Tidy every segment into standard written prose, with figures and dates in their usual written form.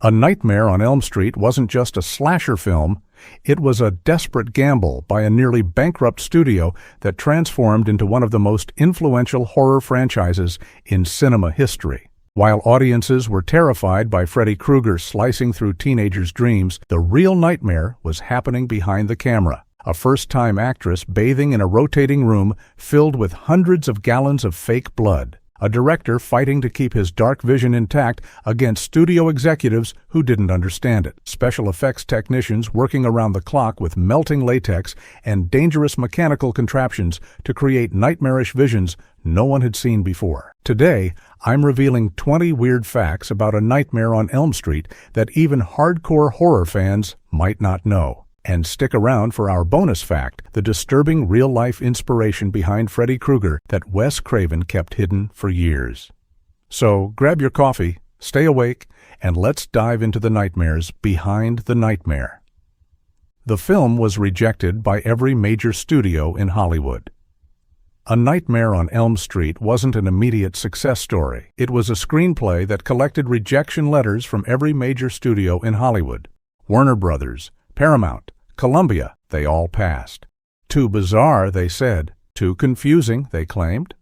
A Nightmare on Elm Street wasn't just a slasher film, it was a desperate gamble by a nearly bankrupt studio that transformed into one of the most influential horror franchises in cinema history. While audiences were terrified by Freddy Krueger slicing through teenagers' dreams, the real nightmare was happening behind the camera. A first-time actress bathing in a rotating room filled with hundreds of gallons of fake blood. A director fighting to keep his dark vision intact against studio executives who didn't understand it. Special effects technicians working around the clock with melting latex and dangerous mechanical contraptions to create nightmarish visions no one had seen before. Today, I'm revealing 20 weird facts about A Nightmare on Elm Street that even hardcore horror fans might not know. And stick around for our bonus fact, the disturbing real-life inspiration behind Freddy Krueger that Wes Craven kept hidden for years. So grab your coffee, stay awake, and let's dive into the nightmares behind the nightmare. The film was rejected by every major studio in Hollywood. A Nightmare on Elm Street wasn't an immediate success story. It was a screenplay that collected rejection letters from every major studio in Hollywood. Warner Brothers, Paramount, Columbia, they all passed. Too bizarre, they said. Too confusing, they claimed.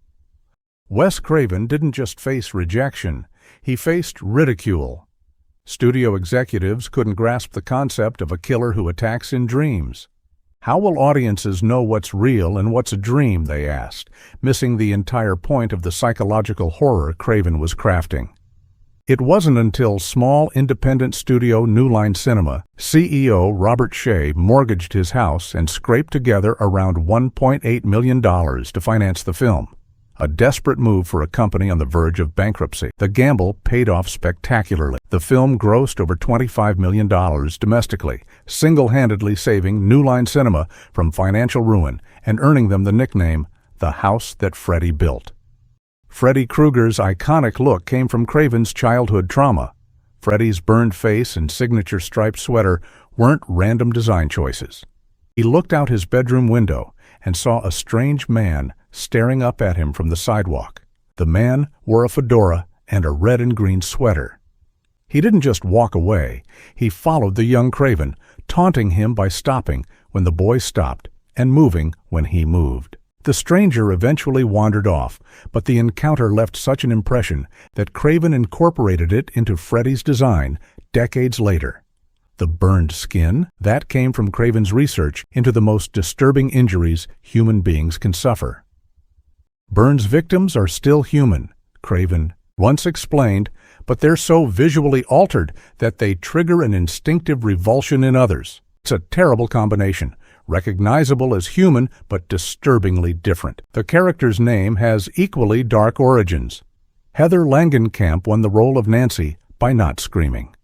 Wes Craven didn't just face rejection, he faced ridicule. Studio executives couldn't grasp the concept of a killer who attacks in dreams. How will audiences know what's real and what's a dream, they asked, missing the entire point of the psychological horror Craven was crafting. It wasn't until small independent studio New Line Cinema CEO Robert Shea mortgaged his house and scraped together around $1.8 million to finance the film. A desperate move for a company on the verge of bankruptcy. The gamble paid off spectacularly. The film grossed over $25 million domestically, single-handedly saving New Line Cinema from financial ruin and earning them the nickname, the house that Freddy built. Freddy Krueger's iconic look came from Craven's childhood trauma. Freddy's burned face and signature striped sweater weren't random design choices. He looked out his bedroom window and saw a strange man staring up at him from the sidewalk. The man wore a fedora and a red and green sweater. He didn't just walk away, he followed the young Craven, taunting him by stopping when the boy stopped and moving when he moved. The stranger eventually wandered off, but the encounter left such an impression that Craven incorporated it into Freddy's design decades later. The burned skin, that came from Craven's research into the most disturbing injuries human beings can suffer. Burns victims are still human, Craven once explained, but they're so visually altered that they trigger an instinctive revulsion in others. It's a terrible combination. Recognizable as human, but disturbingly different. The character's name has equally dark origins. Heather Langenkamp won the role of Nancy by not screaming.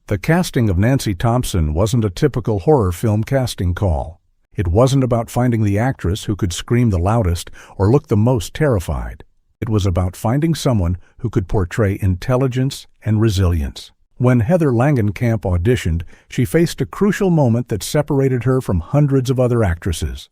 The casting of Nancy Thompson wasn't a typical horror film casting call. It wasn't about finding the actress who could scream the loudest or look the most terrified. It was about finding someone who could portray intelligence and resilience. When Heather Langenkamp auditioned, she faced a crucial moment that separated her from hundreds of other actresses.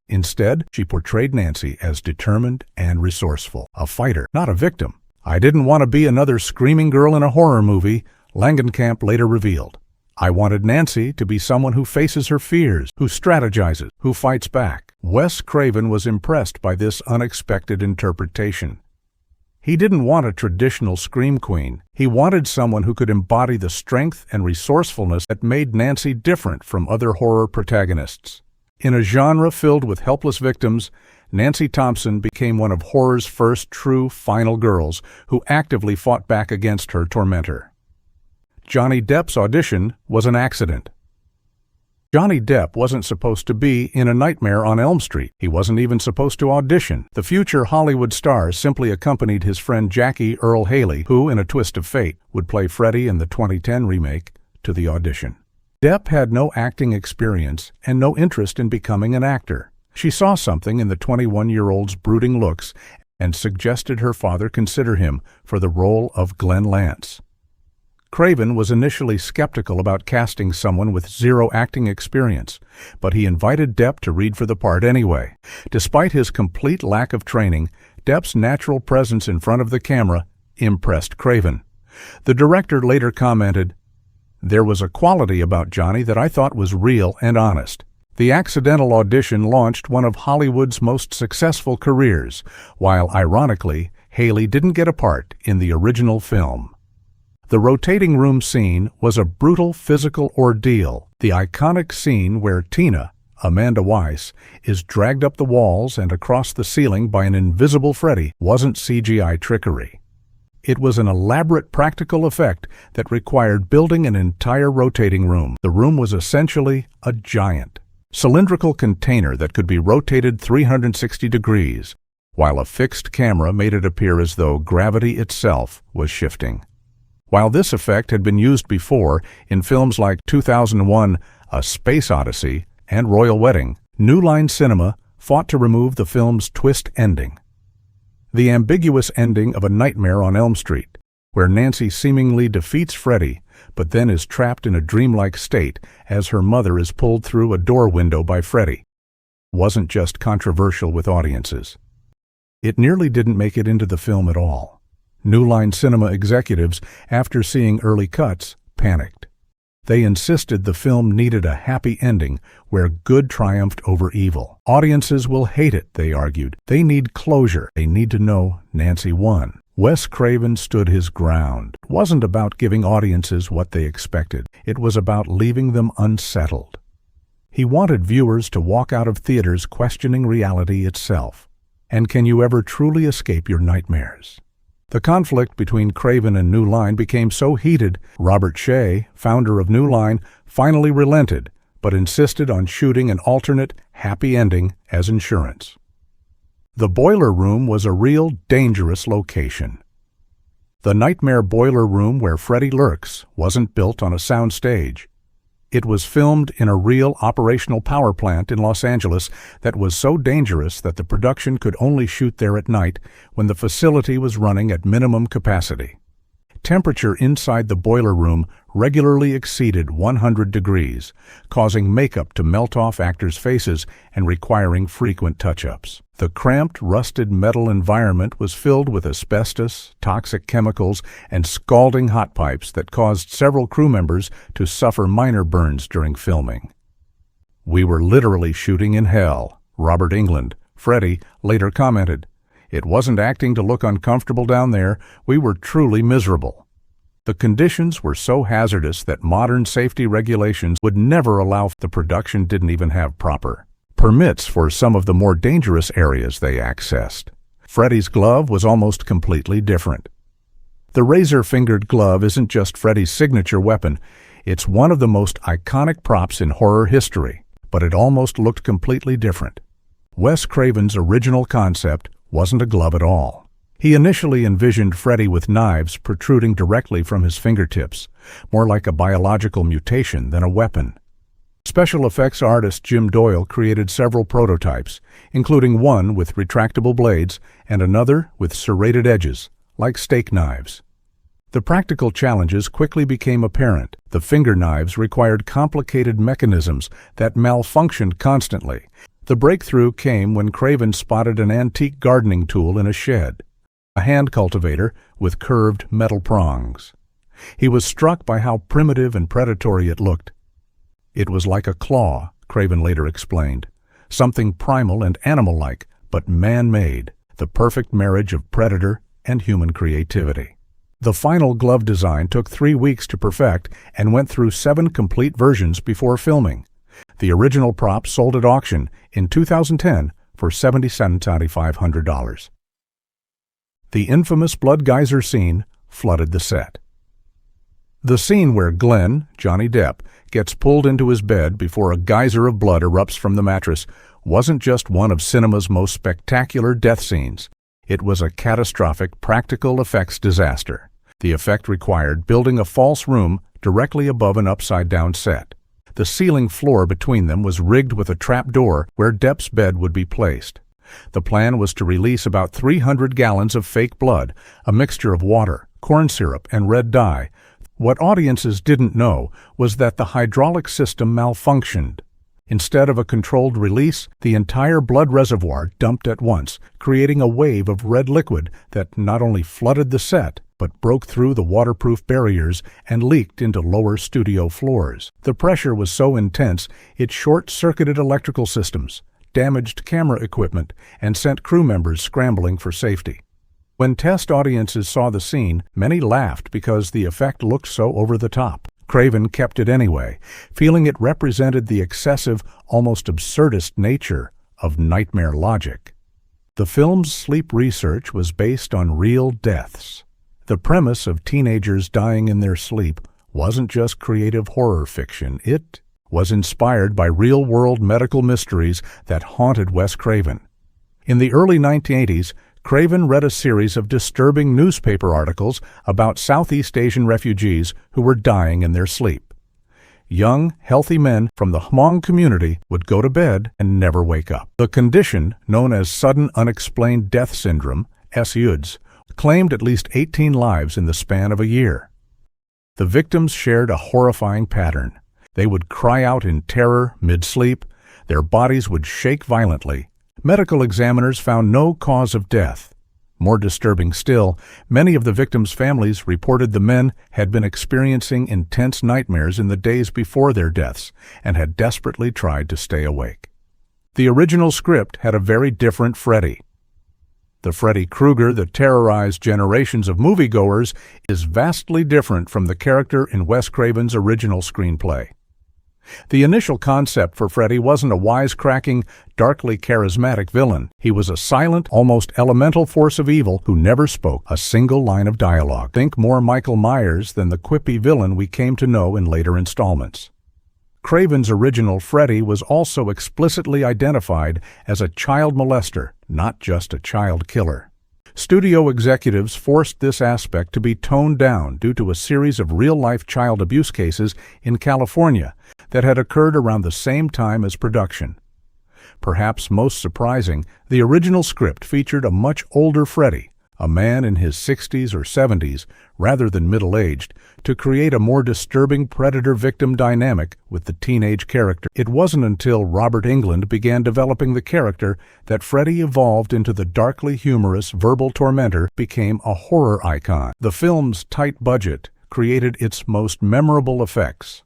Instead, she portrayed Nancy as determined and resourceful, a fighter, not a victim. "I didn't want to be another screaming girl in a horror movie," Langenkamp later revealed. "I wanted Nancy to be someone who faces her fears, who strategizes, who fights back." Wes Craven was impressed by this unexpected interpretation. He didn't want a traditional scream queen. He wanted someone who could embody the strength and resourcefulness that made Nancy different from other horror protagonists. In a genre filled with helpless victims, Nancy Thompson became one of horror's first true final girls who actively fought back against her tormentor. Johnny Depp's audition was an accident. Johnny Depp wasn't supposed to be in A Nightmare on Elm Street. He wasn't even supposed to audition. The future Hollywood star simply accompanied his friend Jackie Earle Haley, who, in a twist of fate, would play Freddy in the 2010 remake, to the audition. Depp had no acting experience and no interest in becoming an actor. She saw something in the 21-year-old's brooding looks and suggested her father consider him for the role of Glenn Lance. Craven was initially skeptical about casting someone with zero acting experience, but he invited Depp to read for the part anyway. Despite his complete lack of training, Depp's natural presence in front of the camera impressed Craven. The director later commented, "There was a quality about Johnny that I thought was real and honest." The accidental audition launched one of Hollywood's most successful careers, while ironically, Haley didn't get a part in the original film. The rotating room scene was a brutal physical ordeal. The iconic scene where Tina, Amanda Weiss, is dragged up the walls and across the ceiling by an invisible Freddy wasn't CGI trickery. It was an elaborate practical effect that required building an entire rotating room. The room was essentially a giant cylindrical container that could be rotated 360 degrees, while a fixed camera made it appear as though gravity itself was shifting. While this effect had been used before in films like 2001, A Space Odyssey, and Royal Wedding, New Line Cinema fought to remove the film's twist ending. The ambiguous ending of A Nightmare on Elm Street, where Nancy seemingly defeats Freddy, but then is trapped in a dreamlike state as her mother is pulled through a door window by Freddy, wasn't just controversial with audiences. It nearly didn't make it into the film at all. New Line Cinema executives, after seeing early cuts, panicked. They insisted the film needed a happy ending where good triumphed over evil. Audiences will hate it, they argued. They need closure. They need to know Nancy won. Wes Craven stood his ground. It wasn't about giving audiences what they expected. It was about leaving them unsettled. He wanted viewers to walk out of theaters questioning reality itself. And can you ever truly escape your nightmares? The conflict between Craven and New Line became so heated, Robert Shea, founder of New Line, finally relented, but insisted on shooting an alternate, happy ending as insurance. The boiler room was a real dangerous location. The nightmare boiler room where Freddy lurks wasn't built on a sound stage. It was filmed in a real operational power plant in Los Angeles that was so dangerous that the production could only shoot there at night when the facility was running at minimum capacity. Temperature inside the boiler room regularly exceeded 100 degrees, causing makeup to melt off actors' faces and requiring frequent touch-ups. The cramped, rusted metal environment was filled with asbestos, toxic chemicals, and scalding hot pipes that caused several crew members to suffer minor burns during filming. "We were literally shooting in hell," Robert Englund, Freddy, later commented. "It wasn't acting to look uncomfortable down there. We were truly miserable." The conditions were so hazardous that modern safety regulations would never allow. The production didn't even have proper permits for some of the more dangerous areas they accessed. Freddy's glove was almost completely different. The razor-fingered glove isn't just Freddy's signature weapon. It's one of the most iconic props in horror history, but it almost looked completely different. Wes Craven's original concept wasn't a glove at all. He initially envisioned Freddy with knives protruding directly from his fingertips, more like a biological mutation than a weapon. Special effects artist Jim Doyle created several prototypes, including one with retractable blades and another with serrated edges, like steak knives. The practical challenges quickly became apparent. The finger knives required complicated mechanisms that malfunctioned constantly. The breakthrough came when Craven spotted an antique gardening tool in a shed, a hand cultivator with curved metal prongs. He was struck by how primitive and predatory it looked. "It was like a claw," Craven later explained, "something primal and animal-like, but man-made, the perfect marriage of predator and human creativity." The final glove design took 3 weeks to perfect and went through 7 complete versions before filming. The original prop sold at auction in 2010 for $77,500. The infamous blood geyser scene flooded the set. The scene where Glenn, Johnny Depp, gets pulled into his bed before a geyser of blood erupts from the mattress wasn't just one of cinema's most spectacular death scenes. It was a catastrophic practical effects disaster. The effect required building a false room directly above an upside-down set. The ceiling floor between them was rigged with a trap door where Depp's bed would be placed. The plan was to release about 300 gallons of fake blood, a mixture of water, corn syrup, and red dye. What audiences didn't know was that the hydraulic system malfunctioned. Instead of a controlled release, the entire blood reservoir dumped at once, creating a wave of red liquid that not only flooded the set, but broke through the waterproof barriers and leaked into lower studio floors. The pressure was so intense it short-circuited electrical systems, damaged camera equipment, and sent crew members scrambling for safety. When test audiences saw the scene, many laughed because the effect looked so over the top. Craven kept it anyway, feeling it represented the excessive, almost absurdist nature of nightmare logic. The film's sleep research was based on real deaths. The premise of teenagers dying in their sleep wasn't just creative horror fiction. It was inspired by real-world medical mysteries that haunted Wes Craven. In the early 1980s, Craven read a series of disturbing newspaper articles about Southeast Asian refugees who were dying in their sleep. Young, healthy men from the Hmong community would go to bed and never wake up. The condition, known as sudden unexplained death syndrome, SUDS, claimed at least 18 lives in the span of a year. The victims shared a horrifying pattern. They would cry out in terror mid-sleep. Their bodies would shake violently. Medical examiners found no cause of death. More disturbing still, many of the victims' families reported the men had been experiencing intense nightmares in the days before their deaths and had desperately tried to stay awake. The original script had a very different Freddy. The Freddy Krueger that terrorized generations of moviegoers is vastly different from the character in Wes Craven's original screenplay. The initial concept for Freddy wasn't a wisecracking, darkly charismatic villain. He was a silent, almost elemental force of evil who never spoke a single line of dialogue. Think more Michael Myers than the quippy villain we came to know in later installments. Craven's original Freddy was also explicitly identified as a child molester, not just a child killer. Studio executives forced this aspect to be toned down due to a series of real-life child abuse cases in California that had occurred around the same time as production. Perhaps most surprising, the original script featured a much older Freddy, a man in his 60s or 70s, rather than middle-aged, to create a more disturbing predator-victim dynamic with the teenage character. It wasn't until Robert Englund began developing the character that Freddy evolved into the darkly humorous verbal tormentor, became a horror icon. The film's tight budget created its most memorable effects.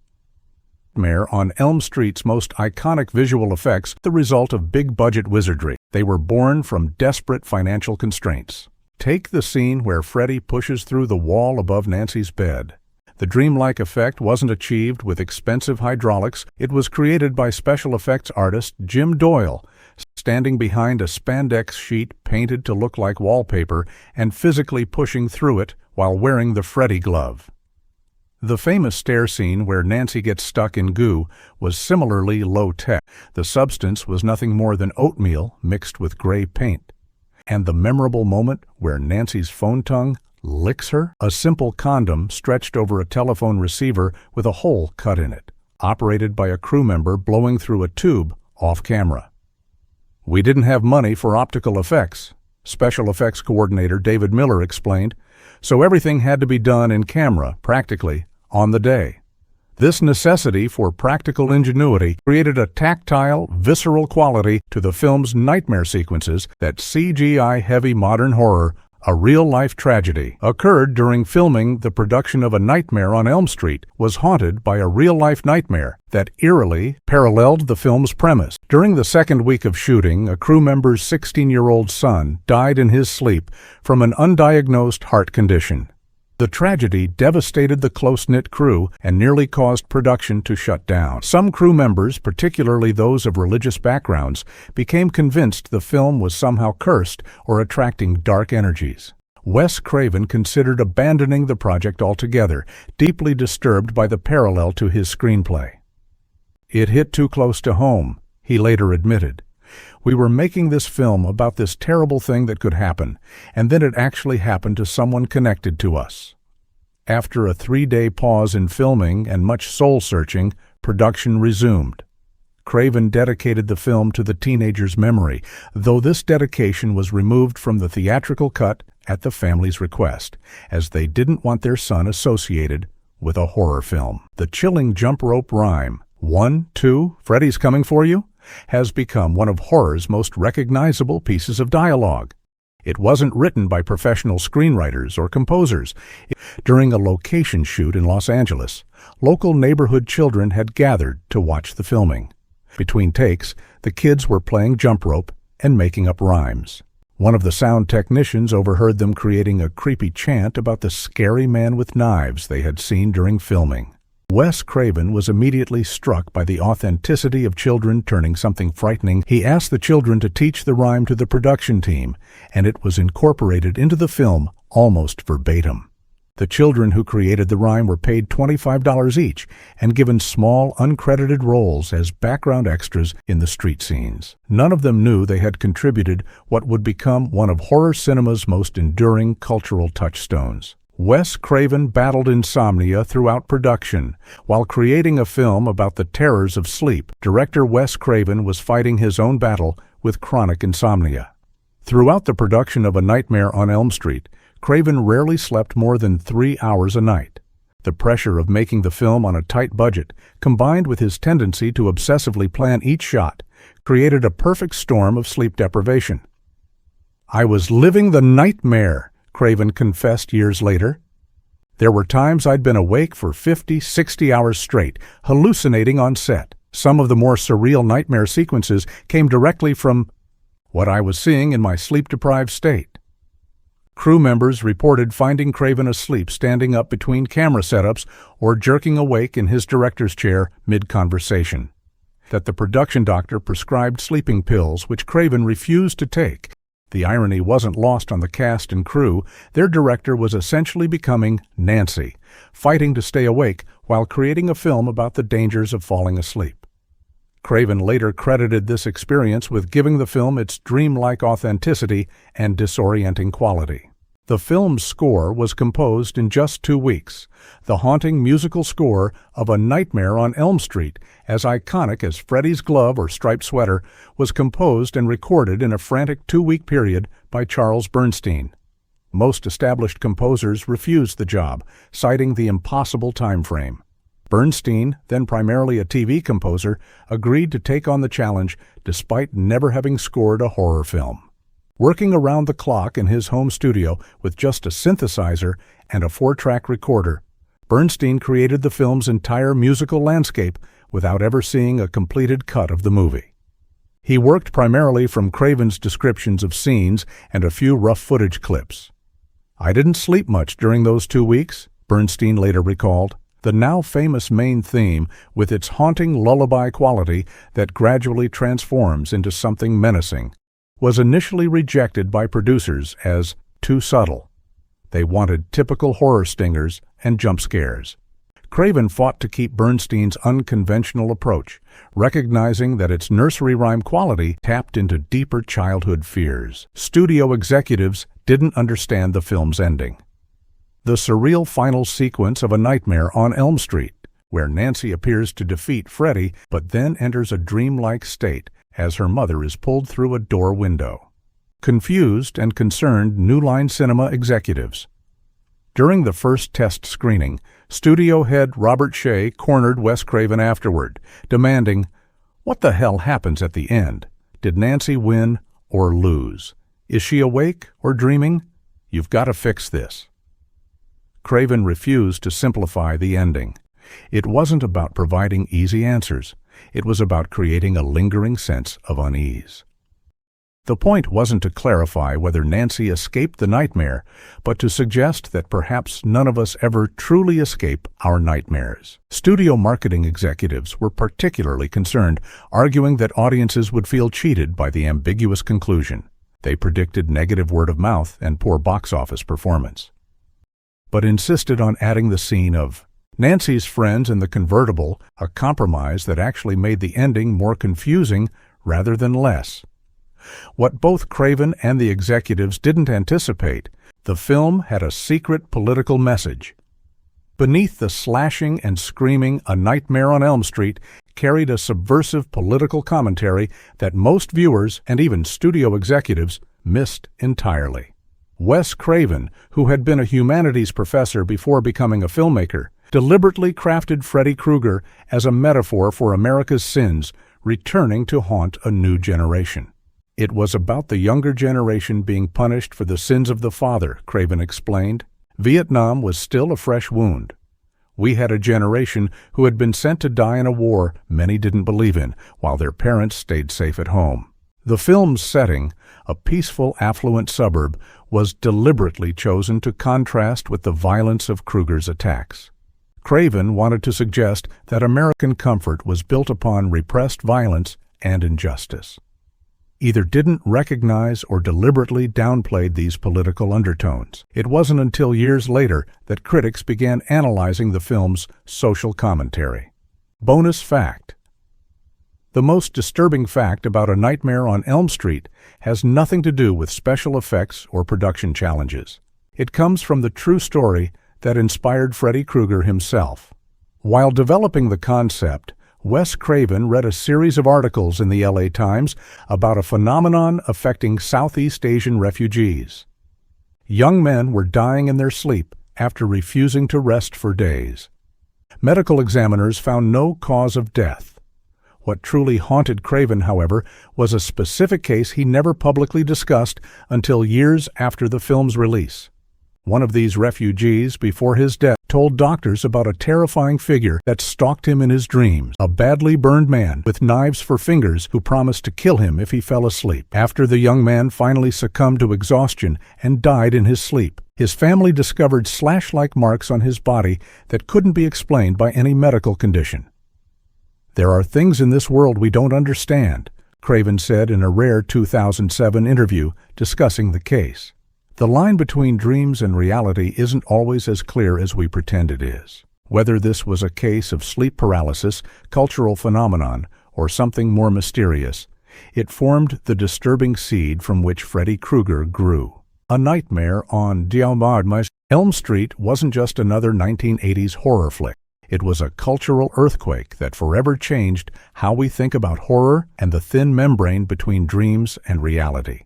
Nightmare on Elm Street's most iconic visual effects, the result of big-budget wizardry. They were born from desperate financial constraints. Take the scene where Freddy pushes through the wall above Nancy's bed. The dreamlike effect wasn't achieved with expensive hydraulics. It was created by special effects artist Jim Doyle, standing behind a spandex sheet painted to look like wallpaper and physically pushing through it while wearing the Freddy glove. The famous stair scene where Nancy gets stuck in goo was similarly low-tech. The substance was nothing more than oatmeal mixed with gray paint. And the memorable moment where Nancy's phone tongue licks her? A simple condom stretched over a telephone receiver with a hole cut in it, operated by a crew member blowing through a tube off-camera. "We didn't have money for optical effects," special effects coordinator David Miller explained, "so everything had to be done in camera, practically, on the day." This necessity for practical ingenuity created a tactile, visceral quality to the film's nightmare sequences that CGI-heavy modern horror, a real-life tragedy, occurred during filming. The production of A Nightmare on Elm Street was haunted by a real-life nightmare that eerily paralleled the film's premise. During the second week of shooting, a crew member's 16-year-old son died in his sleep from an undiagnosed heart condition. The tragedy devastated the close-knit crew and nearly caused production to shut down. Some crew members, particularly those of religious backgrounds, became convinced the film was somehow cursed or attracting dark energies. Wes Craven considered abandoning the project altogether, deeply disturbed by the parallel to his screenplay. "It hit too close to home," he later admitted. "We were making this film about this terrible thing that could happen, and then it actually happened to someone connected to us." After a 3-day pause in filming and much soul-searching, production resumed. Craven dedicated the film to the teenager's memory, though this dedication was removed from the theatrical cut at the family's request, as they didn't want their son associated with a horror film. The chilling jump rope rhyme 1, 2, Freddy's coming for you, has become one of horror's most recognizable pieces of dialogue. It wasn't written by professional screenwriters or composers. During a location shoot in Los Angeles, local neighborhood children had gathered to watch the filming. Between takes, the kids were playing jump rope and making up rhymes. One of the sound technicians overheard them creating a creepy chant about the scary man with knives they had seen during filming. Wes Craven was immediately struck by the authenticity of children turning something frightening. He asked the children to teach the rhyme to the production team, and it was incorporated into the film almost verbatim. The children who created the rhyme were paid $25 each and given small, uncredited roles as background extras in the street scenes. None of them knew they had contributed what would become one of horror cinema's most enduring cultural touchstones. Wes Craven battled insomnia throughout production. While creating a film about the terrors of sleep, director Wes Craven was fighting his own battle with chronic insomnia. Throughout the production of A Nightmare on Elm Street, Craven rarely slept more than 3 hours a night. The pressure of making the film on a tight budget, combined with his tendency to obsessively plan each shot, created a perfect storm of sleep deprivation. "I was living the nightmare," Craven confessed years later. "There were times I'd been awake for 50, 60 hours straight, hallucinating on set. Some of the more surreal nightmare sequences came directly from what I was seeing in my sleep-deprived state." Crew members reported finding Craven asleep standing up between camera setups or jerking awake in his director's chair mid-conversation. That the production doctor prescribed sleeping pills, which Craven refused to take. The irony wasn't lost on the cast and crew. Their director was essentially becoming Nancy, fighting to stay awake while creating a film about the dangers of falling asleep. Craven later credited this experience with giving the film its dreamlike authenticity and disorienting quality. The film's score was composed in just 2 weeks. The haunting musical score of A Nightmare on Elm Street, as iconic as Freddy's glove or striped sweater, was composed and recorded in a frantic 2-week period by Charles Bernstein. Most established composers refused the job, citing the impossible time frame. Bernstein, then primarily a TV composer, agreed to take on the challenge despite never having scored a horror film. Working around the clock in his home studio with just a synthesizer and a 4-track recorder, Bernstein created the film's entire musical landscape without ever seeing a completed cut of the movie. He worked primarily from Craven's descriptions of scenes and a few rough footage clips. "I didn't sleep much during those 2 weeks," Bernstein later recalled. The now famous main theme, with its haunting lullaby quality that gradually transforms into something menacing, was initially rejected by producers as too subtle. They wanted typical horror stingers and jump scares. Craven fought to keep Bernstein's unconventional approach, recognizing that its nursery rhyme quality tapped into deeper childhood fears. Studio executives didn't understand the film's ending. The surreal final sequence of A Nightmare on Elm Street, where Nancy appears to defeat Freddy but then enters a dreamlike state as her mother is pulled through a door window, confused and concerned New Line Cinema executives. During the first test screening, studio head Robert Shea cornered Wes Craven afterward, demanding, "What the hell happens at the end? Did Nancy win or lose? Is she awake or dreaming? You've got to fix this." Craven refused to simplify the ending. It wasn't about providing easy answers. It was about creating a lingering sense of unease. The point wasn't to clarify whether Nancy escaped the nightmare, but to suggest that perhaps none of us ever truly escape our nightmares. Studio marketing executives were particularly concerned, arguing that audiences would feel cheated by the ambiguous conclusion. They predicted negative word of mouth and poor box office performance, but insisted on adding the scene of Nancy's friends in the convertible, a compromise that actually made the ending more confusing rather than less. What both Craven and the executives didn't anticipate, the film had a secret political message. Beneath the slashing and screaming, A Nightmare on Elm Street carried a subversive political commentary that most viewers and even studio executives missed entirely. Wes Craven, who had been a humanities professor before becoming a filmmaker, deliberately crafted Freddy Krueger as a metaphor for America's sins, returning to haunt a new generation. It was about the younger generation being punished for the sins of the father, Craven explained. Vietnam was still a fresh wound. We had a generation who had been sent to die in a war many didn't believe in, while their parents stayed safe at home. The film's setting, a peaceful, affluent suburb, was deliberately chosen to contrast with the violence of Krueger's attacks. Craven wanted to suggest that American comfort was built upon repressed violence and injustice. Either didn't recognize or deliberately downplayed these political undertones. It wasn't until years later that critics began analyzing the film's social commentary. Bonus fact: the most disturbing fact about A Nightmare on Elm Street has nothing to do with special effects or production challenges. It comes from the true story that inspired Freddy Krueger himself. While developing the concept, Wes Craven read a series of articles in the LA Times about a phenomenon affecting Southeast Asian refugees. Young men were dying in their sleep after refusing to rest for days. Medical examiners found no cause of death. What truly haunted Craven, however, was a specific case he never publicly discussed until years after the film's release. One of these refugees, before his death, told doctors about a terrifying figure that stalked him in his dreams, a badly burned man with knives for fingers who promised to kill him if he fell asleep. After the young man finally succumbed to exhaustion and died in his sleep, his family discovered slash-like marks on his body that couldn't be explained by any medical condition. "There are things in this world we don't understand," Craven said in a rare 2007 interview discussing the case. The line between dreams and reality isn't always as clear as we pretend it is. Whether this was a case of sleep paralysis, cultural phenomenon, or something more mysterious, it formed the disturbing seed from which Freddy Krueger grew. A Nightmare on Elm Street wasn't just another 1980s horror flick. It was a cultural earthquake that forever changed how we think about horror and the thin membrane between dreams and reality.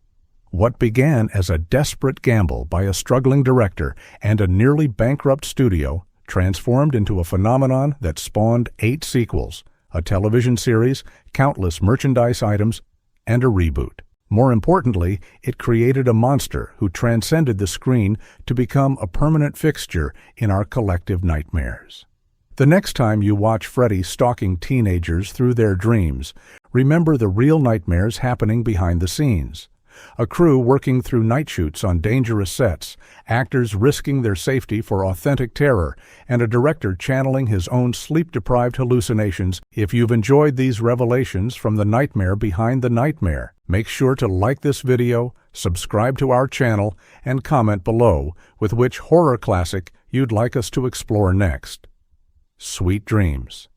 What began as a desperate gamble by a struggling director and a nearly bankrupt studio transformed into a phenomenon that spawned 8 sequels, a television series, countless merchandise items, and a reboot. More importantly, it created a monster who transcended the screen to become a permanent fixture in our collective nightmares. The next time you watch Freddy stalking teenagers through their dreams, remember the real nightmares happening behind the scenes. A crew working through night shoots on dangerous sets, actors risking their safety for authentic terror, and a director channeling his own sleep-deprived hallucinations. If you've enjoyed these revelations from the nightmare behind the nightmare, make sure to like this video, subscribe to our channel, and comment below with which horror classic you'd like us to explore next. Sweet dreams.